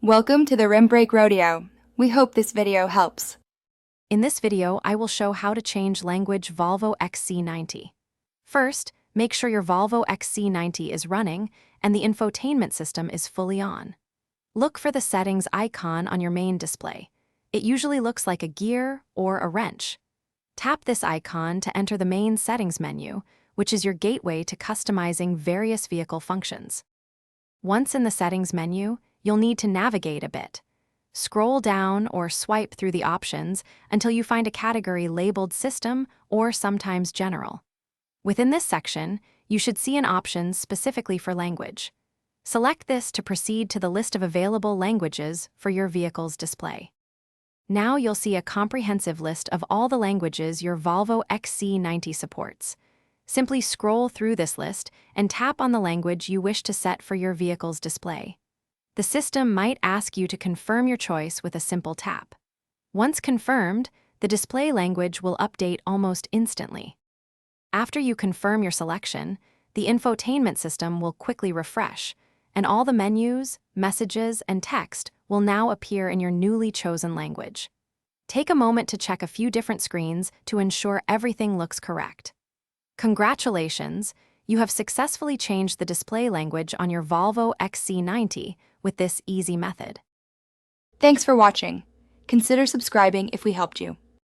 Welcome to the Rim Brake Rodeo. We hope this video helps. In this video, I will show how to change language Volvo XC90. First, make sure your Volvo XC90 is running and the infotainment system is fully on. Look for the settings icon on your main display. It usually looks like a gear or a wrench. Tap this icon to enter the main settings menu, which is your gateway to customizing various vehicle functions. Once in the settings menu, you'll need to navigate a bit. Scroll down or swipe through the options until you find a category labeled System or sometimes General. Within this section, you should see an option specifically for language. Select this to proceed to the list of available languages for your vehicle's display. Now you'll see a comprehensive list of all the languages your Volvo XC90 supports. Simply scroll through this list and tap on the language you wish to set for your vehicle's display. The system might ask you to confirm your choice with a simple tap. Once confirmed, the display language will update almost instantly. After you confirm your selection, the infotainment system will quickly refresh, and all the menus, messages, and text will now appear in your newly chosen language. Take a moment to check a few different screens to ensure everything looks correct. Congratulations! You have successfully changed the display language on your Volvo XC90 with this easy method. Thanks for watching. Consider subscribing if we helped you.